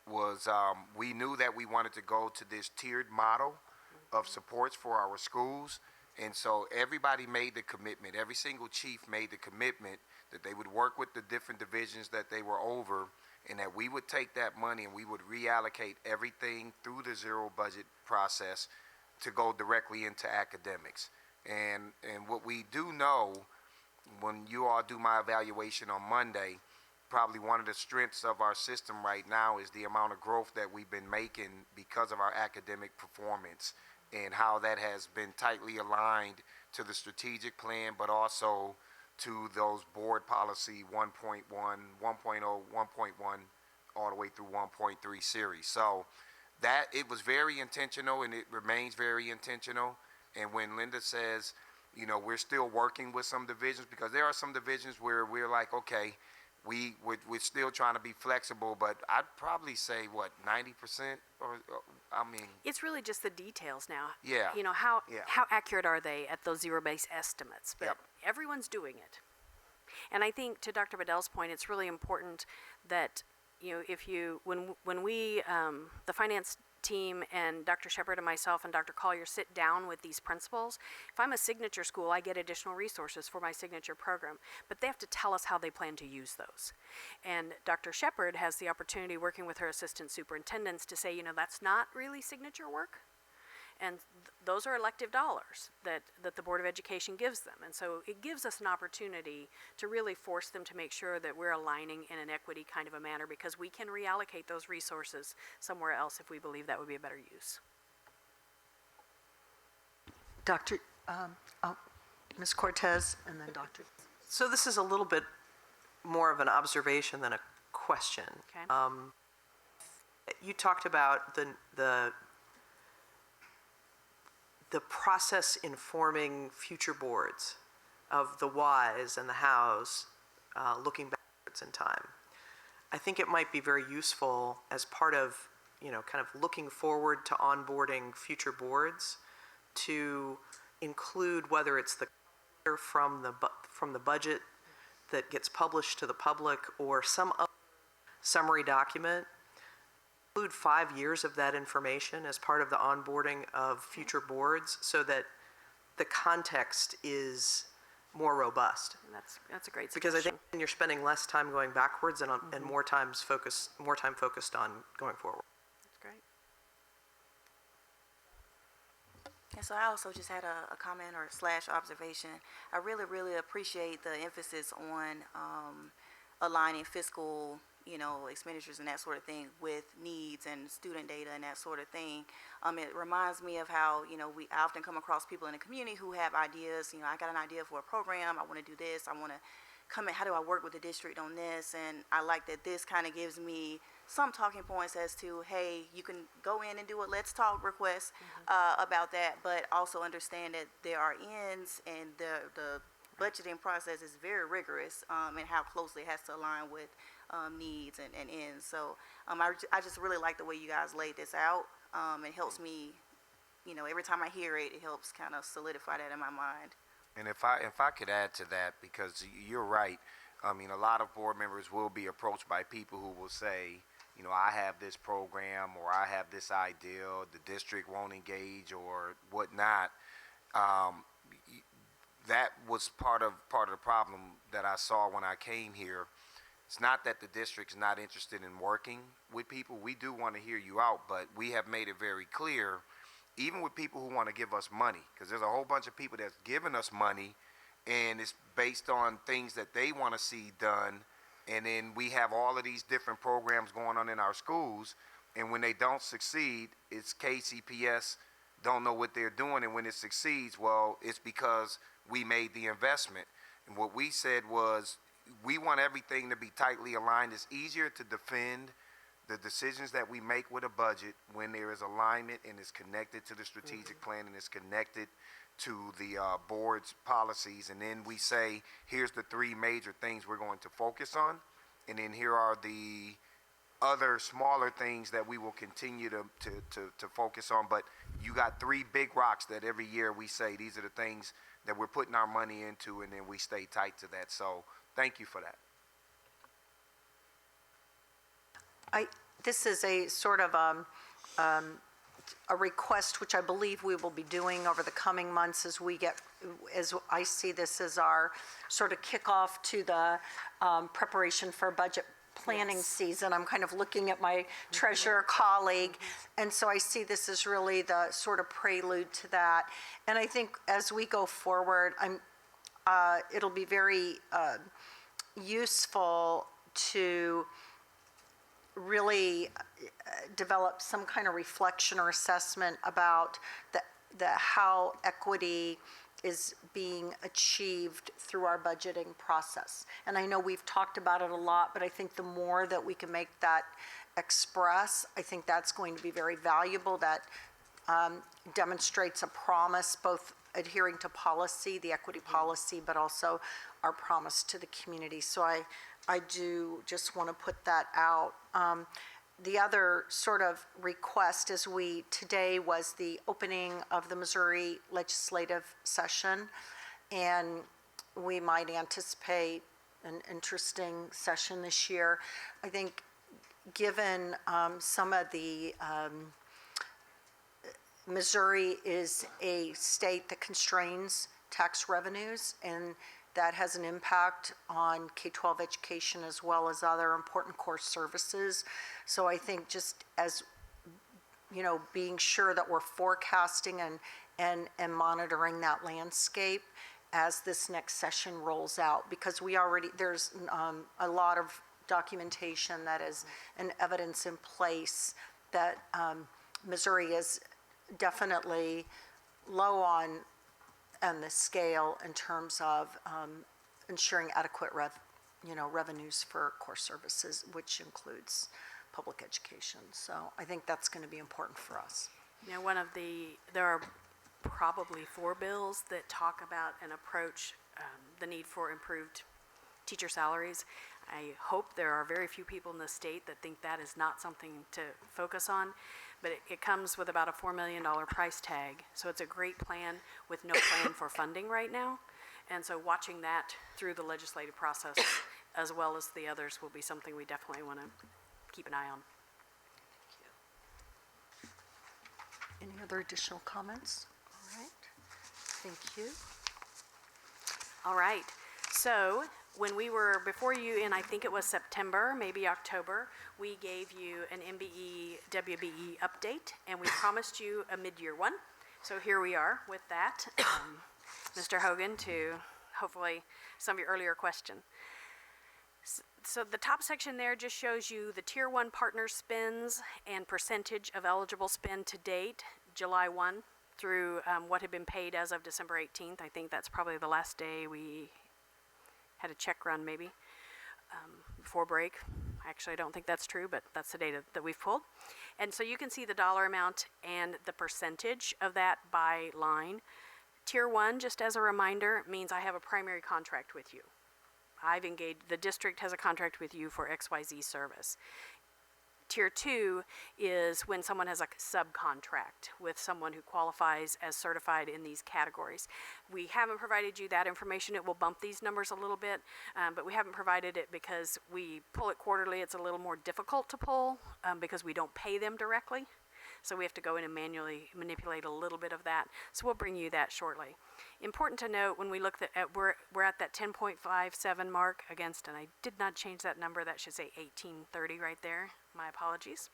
was we knew that we wanted to go to this tiered model of supports for our schools. And so everybody made the commitment. Every single chief made the commitment that they would work with the different divisions that they were over, and that we would take that money and we would reallocate everything through the zero budget process to go directly into academics. And what we do know, when you all do my evaluation on Monday, probably one of the strengths of our system right now is the amount of growth that we've been making because of our academic performance, and how that has been tightly aligned to the strategic plan, but also to those board policy 1.1, 1.0, 1.1, all the way through 1.3 series. So that, it was very intentional, and it remains very intentional. And when Linda says, we're still working with some divisions, because there are some divisions where we're like, okay, we're still trying to be flexible, but I'd probably say, 90%? It's really just the details now. Yeah. How Yeah. how accurate are they at those zero-based estimates? But Yep. everyone's doing it. And I think, to Dr. Bedell's point, it's really important that, when we, the finance team and Dr. Shepard and myself and Dr. Collier sit down with these principals, if I'm a signature school, I get additional resources for my signature program, but they have to tell us how they plan to use those. And Dr. Shepard has the opportunity, working with her assistant superintendents, to say, that's not really signature work. And those are elective dollars that the Board of Education gives them. And so it gives us an opportunity to really force them to make sure that we're aligning in an equity kind of a manner, because we can reallocate those resources somewhere else if we believe that would be a better use. Ms. Cortez, and then Dr. So this is a little bit more of an observation than a question. Okay. You talked about the process informing future boards of the whys and the hows, looking backwards in time. I think it might be very useful as part of, kind of looking forward to onboarding future boards, to include, whether it's the from the budget that gets published to the public, or some other summary document, include 5 years of that information as part of the onboarding of future boards, so that the context is more robust. That's a great Because I suggestion. think you're spending less time going backwards and more time focused on going forward. That's great. And so I also just had a comment or / observation. I really, really appreciate the emphasis on aligning fiscal, expenditures and that sort of thing with needs and student data and that sort of thing. It reminds me of how, I often come across people in the community who have ideas. I got an idea for a program. I want to do this. I want to come in. How do I work with the district on this? And I like that this kind of gives me some talking points as to, hey, you can go in and do a let's talk request about that, but also understand that there are ends, and the budgeting process is very rigorous, and how closely it has to align with needs and ends. So I just really like the way you guys laid this out. It helps me, every time I hear it, it helps kind of solidify that in my mind. And if I could add to that, because you're right, a lot of board members will be approached by people who will say, I have this program, or I have this idea, the district won't engage, or whatnot. That was part of the problem that I saw when I came here, It's not that the district's not interested in working with people. We do want to hear you out, but we have made it very clear, even with people who want to give us money, because there's a whole bunch of people that's giving us money, and it's based on things that they want to see done. And then we have all of these different programs going on in our schools, and when they don't succeed, it's KCPS don't know what they're doing, and when it succeeds, well, it's because we made the investment. And what we said was, we want everything to be tightly aligned. It's easier to defend the decisions that we make with a budget when there is alignment and it's connected to the strategic plan and it's connected to the board's policies. And then we say, here's the 3 major things we're going to focus on, and then here are the other smaller things that we will continue to focus on. But you got 3 big rocks that every year we say, these are the things that we're putting our money into, and then we stay tight to that. So thank you for that. This is a sort of a request which I believe we will be doing over the coming months as I see this as our sort of kickoff to the preparation for budget planning season. I'm kind of looking at my treasurer colleague, and so I see this as really the sort of prelude to that. And I think as we go forward, it'll be very useful to really develop some kind of reflection or assessment about how equity is being achieved through our budgeting process. And I know we've talked about it a lot, but I think the more that we can make that express, I think that's going to be very valuable. That demonstrates a promise, both adhering to policy, the equity policy, but also our promise to the community. So I do just want to put that out. The other sort of request today was the opening of the Missouri legislative session, and we might anticipate an interesting session this year. I think given some of the, Missouri is a state that constrains tax revenues, and that has an impact on K-12 education as well as other important core services. So I think just as, being sure that we're forecasting and monitoring that landscape as this next session rolls out, because there's a lot of documentation that is and evidence in place that Missouri is definitely low on the scale in terms of ensuring adequate revenues for core services, which includes public education. So I think that's going to be important for us. There are probably 4 bills that talk about and approach the need for improved teacher salaries. I hope there are very few people in the state that think that is not something to focus on, but it comes with about a $4 million price tag. So it's a great plan with no plan for funding right now. And so watching that through the legislative process as well as the others will be something we definitely want to keep an eye on. Any other additional comments? All right. Thank you. All right. So when we were before you in, I think it was September, maybe October, we gave you an MBE WBE update, and we promised you a mid-year one. So here we are with that. Mr. Hogan, to hopefully some of your earlier question. So the top section there just shows you the Tier 1 partner spends and percentage of eligible spend to date, July 1 through what had been paid as of December 18th. I think that's probably the last day we had a check run maybe before break. Actually, I don't think that's true, but that's the data that we've pulled. And so you can see the dollar amount and the percentage of that by line. Tier 1, just as a reminder, means I have a primary contract with you. The district has a contract with you for XYZ service. Tier 2 is when someone has a subcontract with someone who qualifies as certified in these categories. We haven't provided you that information. It will bump these numbers a little bit, but we haven't provided it because we pull it quarterly. It's a little more difficult to pull because we don't pay them directly. So we have to go in and manually manipulate a little bit of that. So we'll bring you that shortly. Important to note when we look at, we're at that 10.57 mark against, and I did not change that number, that should say 1830 right there. My apologies.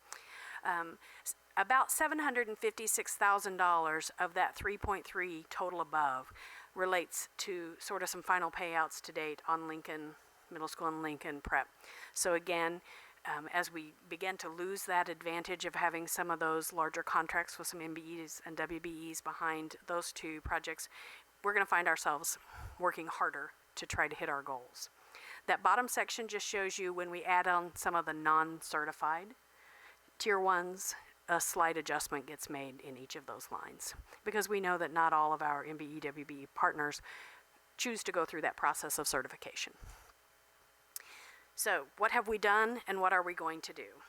About $756,000 of that 3.3 total above relates to sort of some final payouts to date on Lincoln Middle School and Lincoln Prep. So again, as we begin to lose that advantage of having some of those larger contracts with some MBEs and WBEs behind those two projects, we're going to find ourselves working harder to try to hit our goals. That bottom section just shows you when we add on some of the non-certified tier ones, a slight adjustment gets made in each of those lines because we know that not all of our MBE, WBE partners choose to go through that process of certification. So what have we done and what are we going to do?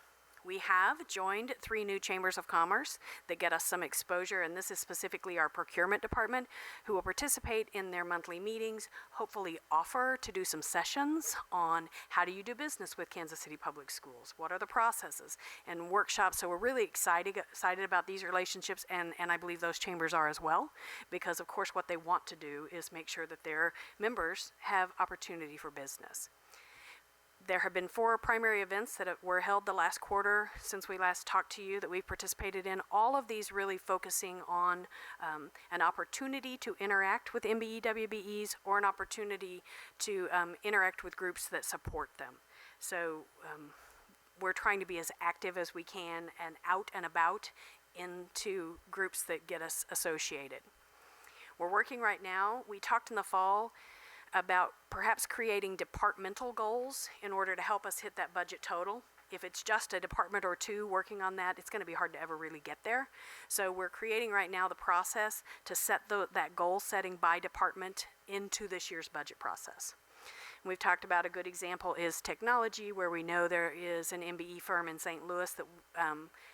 We have joined 3 new chambers of commerce that get us some exposure, and this is specifically our procurement department, who will participate in their monthly meetings, hopefully offer to do some sessions on how do you do business with Kansas City Public Schools, what are the processes, and workshops. So we're really excited about these relationships, and I believe those chambers are as well, because of course what they want to do is make sure that their members have opportunity for business. There have been 4 primary events that were held the last quarter since we last talked to you that we've participated in. All of these really focusing on an opportunity to interact with MBE, WBEs, or an opportunity to interact with groups that support them. So we're trying to be as active as we can and out and about into groups that get us associated. We're working right now. We talked in the fall about perhaps creating departmental goals in order to help us hit that budget total. If it's just a department or 2 working on that, it's going to be hard to ever really get there. So we're creating right now the process to set that goal setting by department into this year's budget process. We've talked about a good example is technology, where we know there is an MBE firm in St. Louis that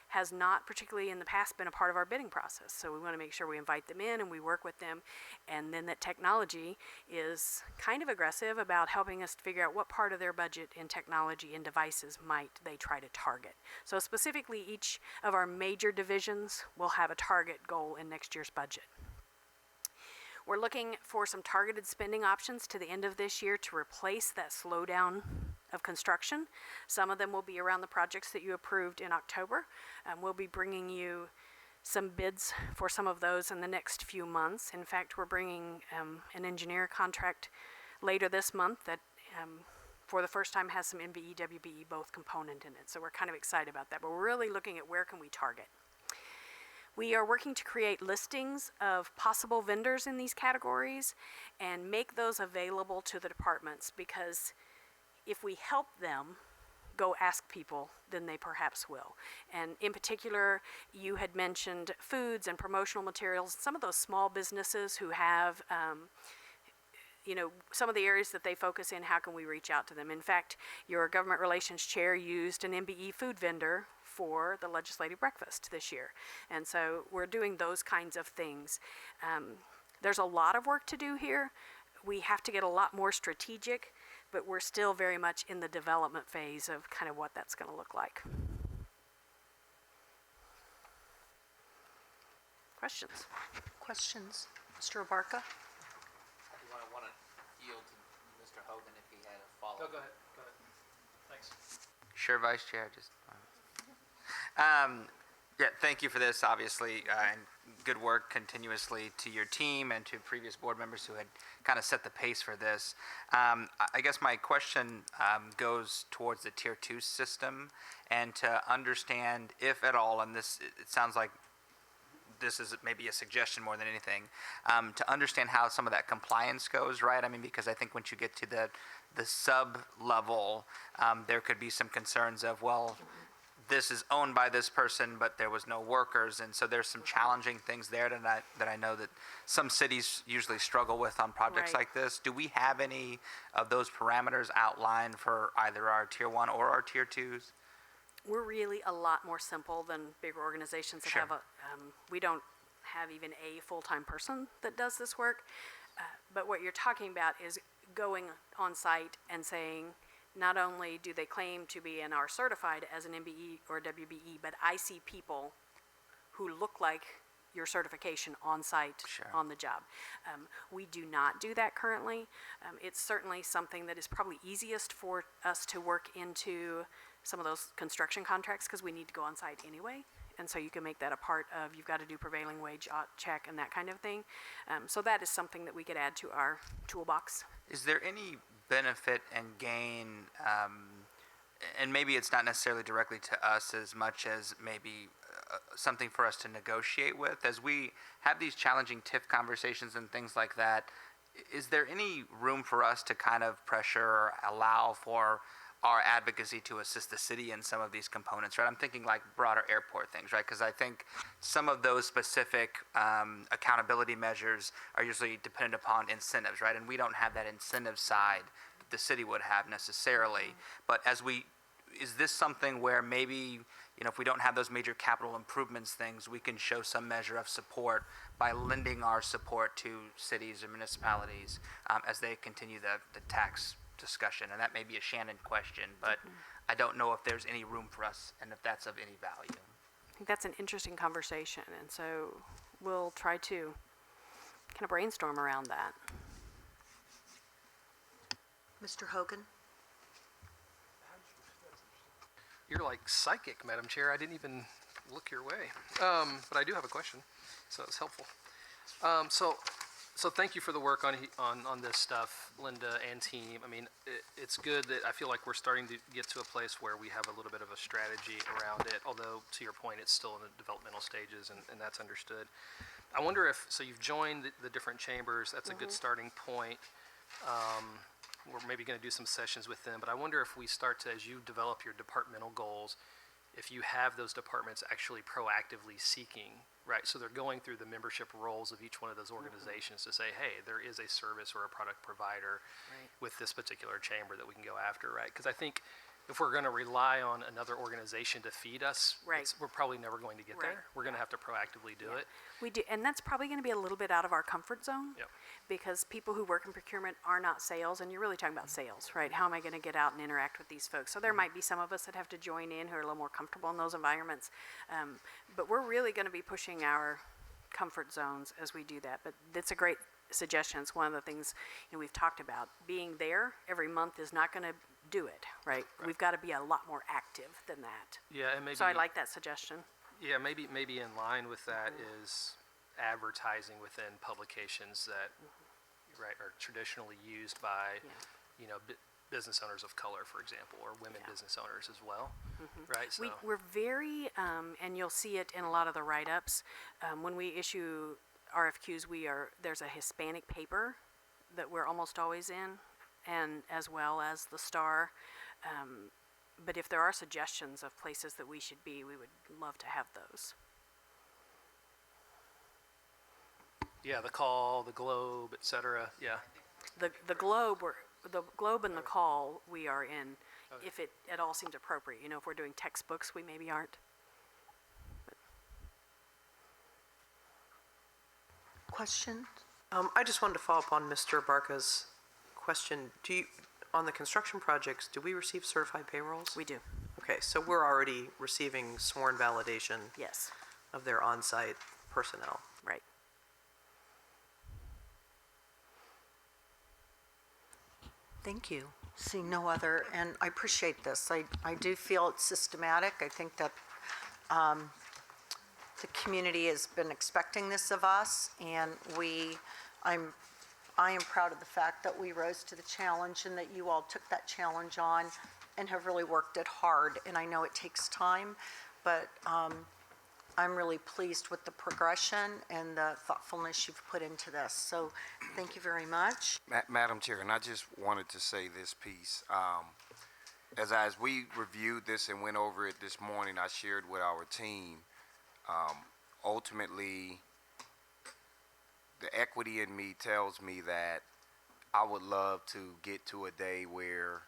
has not particularly in the past been a part of our bidding process. So we want to make sure we invite them in and we work with them. And then that technology is kind of aggressive about helping us figure out what part of their budget in technology and devices might they try to target. So specifically, each of our major divisions will have a target goal in next year's budget. We're looking for some targeted spending options to the end of this year to replace that slowdown of construction. Some of them will be around the projects that you approved in October. We'll be bringing you some bids for some of those in the next few months. In fact, we're bringing an engineer contract later this month that for the first time has some MBE, WBE both component in it. So we're kind of excited about that. But we're really looking at where can we target. We are working to create listings of possible vendors in these categories and make those available to the departments, because if we help them go ask people, then they perhaps will. And in particular, you had mentioned foods and promotional materials. Some of those small businesses who have some of the areas that they focus in, how can we reach out to them? In fact, your government relations chair used an MBE food vendor for the legislative breakfast this year. And so we're doing those kinds of things. There's a lot of work to do here. We have to get a lot more strategic, but we're still very much in the development phase of kind of what that's going to look like. Questions? Questions? Mr. Abarca? I do want to yield to Mr. Hogan if he had a follow-up. Go ahead. Thanks. Sure, Vice Chair. Yeah, thank you for this, obviously, and good work continuously to your team and to previous board members who had kind of set the pace for this. I guess my question goes towards the Tier 2 system, and to understand, if at all, and this, it sounds like this is maybe a suggestion more than anything, to understand how some of that compliance goes, right? I mean, because I think once you get to the sub-level, there could be some concerns of, well, this is owned by this person, but there was no workers, and so there's some challenging things there that I know that some cities usually struggle with on projects Right. like this. Do we have any of those parameters outlined for either our Tier 1 or our Tier 2s? We're really a lot more simple than bigger organizations that Sure. have we don't have even a full-time person that does this work. But what you're talking about is going on site and saying, not only do they claim to be and are certified as an MBE or WBE, but I see people who look like your certification on site, Sure. on the job. We do not do that currently. It's certainly something that is probably easiest for us to work into some of those construction contracts because we need to go on site anyway. And so you can make that a part of, you've got to do prevailing wage check and that kind of thing. So that is something that we could add to our toolbox. Is there any benefit and gain, and maybe it's not necessarily directly to us as much as maybe something for us to negotiate with, as we have these challenging TIF conversations and things like that, is there any room for us to kind of pressure or allow for our advocacy to assist the city in some of these components, right? I'm thinking like broader airport things, right? Because I think some of those specific accountability measures are usually dependent upon incentives, right? And we don't have that incentive side that the city would have necessarily. But is this something where maybe, if we don't have those major capital improvements things, we can show some measure of support by lending our support to cities and municipalities as they continue the tax discussion? And that may be a Shannon question, but I don't know if there's any room for us and if that's of any value. I think that's an interesting conversation, and so we'll try to kind of brainstorm around that. Mr. Hogan? You're like psychic, Madam Chair. I didn't even look your way. But I do have a question, so it's helpful. So thank you for the work on this stuff, Linda and team. I mean, it's good that I feel like we're starting to get to a place where we have a little bit of a strategy around it, although to your point, it's still in the developmental stages, and that's understood. I wonder if, so you've joined the different chambers, that's a good starting point. We're maybe going to do some sessions with them, but I wonder if we start to, as you develop your departmental goals, if you have those departments actually proactively seeking, right? So they're going through the membership roles of each one of those organizations to say, hey, there is a service or a product provider with this particular chamber that we can go after, right? Because I think if we're going to rely on another organization to feed us, we're probably never going to get there. We're going to have to proactively do it. We do, and that's probably going to be a little bit out of our comfort zone. Yep. Because people who work in procurement are not sales, and you're really talking about sales, right? How am I going to get out and interact with these folks? So there might be some of us that have to join in who are a little more comfortable in those environments. But we're really going to be pushing our comfort zones as we do that. But that's a great suggestion. It's one of the things we've talked about. Being there every month is not going to do it, right? We've got to be a lot more active than that. Yeah, and maybe. So I like that suggestion. Yeah, maybe in line with that is advertising within publications that are traditionally used by business owners of color, for example, or women business owners as well, right? So We're very, and you'll see it in a lot of the write-ups, when we issue RFQs, there's a Hispanic paper that we're almost always in, and as well as the Star. But if there are suggestions of places that we should be, we would love to have those. yeah, the Call, the Globe, et cetera. Yeah. The Globe and the Call we are in, if it at all seems appropriate. If we're doing textbooks, we maybe aren't. Question? I just wanted to follow up on Mr. Barca's question. On the construction projects, do we receive certified payrolls? We do. Okay, so we're already receiving sworn validation Yes. of their on-site personnel. Right. Thank you. Seeing no other, and I appreciate this. I do feel it's systematic. I think that the community has been expecting this of us, and I am proud of the fact that we rose to the challenge and that you all took that challenge on and have really worked it hard. And I know it takes time, but I'm really pleased with the progression and the thoughtfulness you've put into this. So thank you very much. Madam Chair, and I just wanted to say this piece. As we reviewed this and went over it this morning, I shared with our team, ultimately, the equity in me tells me that I would love to get to a day where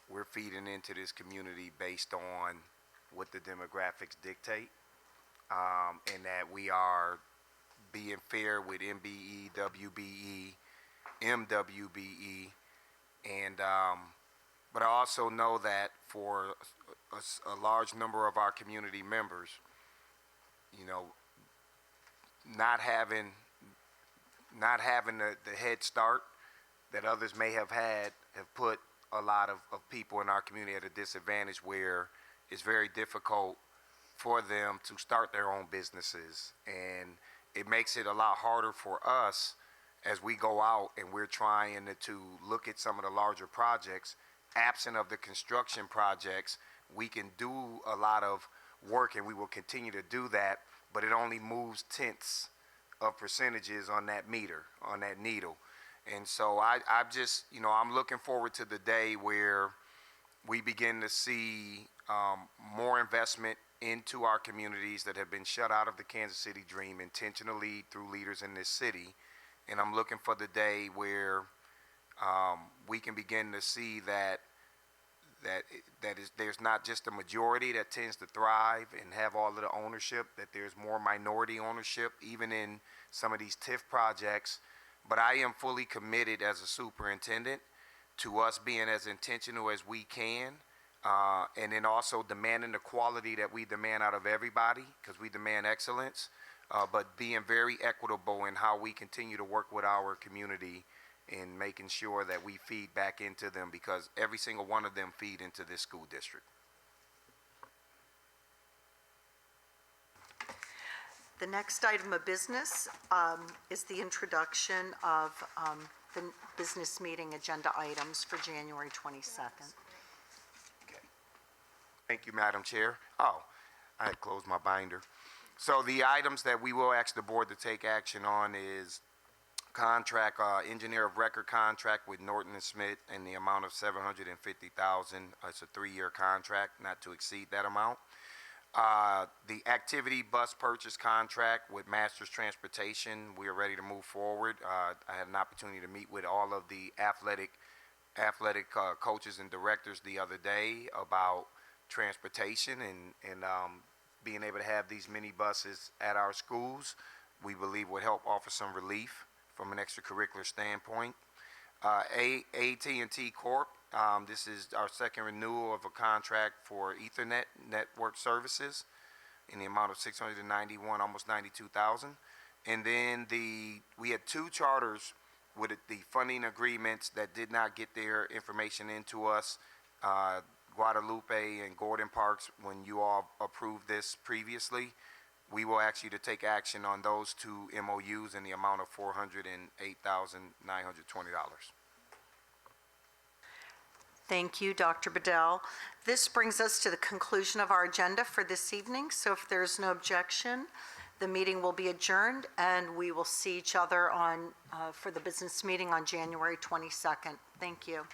we're feeding into this community based on what the demographics dictate, and that we are being fair with MBE, WBE, MWBE, and but I also know that for a large number of our community members, not having the head start that others may have had have put a lot of people in our community at a disadvantage where it's very difficult for them to start their own businesses. And it makes it a lot harder for us as we go out and we're trying to look at some of the larger projects. Absent of the construction projects, we can do a lot of work and we will continue to do that, but it only moves tenths of percentages on that meter, on that needle. And so I'm just, I'm looking forward to the day where we begin to see more investment into our communities that have been shut out of the Kansas City dream intentionally through leaders in this city. And I'm looking for the day where we can begin to see that there's not just a majority that tends to thrive and have all of the ownership, that there's more minority ownership, even in some of these TIF projects. But I am fully committed as a superintendent to us being as intentional as we can, and then also demanding the quality that we demand out of everybody, because we demand excellence, but being very equitable in how we continue to work with our community in making sure that we feed back into them, because every single one of them feed into this school district. The next item of business is the introduction of the business meeting agenda items for January 22nd. Okay. Thank you, Madam Chair. Oh, I had closed my binder. So the items that we will ask the board to take action on is contract, engineer of record contract with Norton and Smith in the amount of $750,000. It's a 3-year contract, not to exceed that amount. The activity bus purchase contract with Masters Transportation, we are ready to move forward. I had an opportunity to meet with all of the athletic coaches and directors the other day about transportation and being able to have these mini buses at our schools, we believe would help offer some relief from an extracurricular standpoint. AT&T Corp., this is our second renewal of a contract for Ethernet network services in the amount of $691, almost $92,000. And then we had 2 charters with the funding agreements that did not get their information into us, Guadalupe and Gordon Parks, when you all approved this previously. We will ask you to take action on those 2 MOUs in the amount of $408,920. Thank you, Dr. Bedell. This brings us to the conclusion of our agenda for this evening. So if there's no objection, the meeting will be adjourned and we will see each other for the business meeting on January 22nd. Thank you.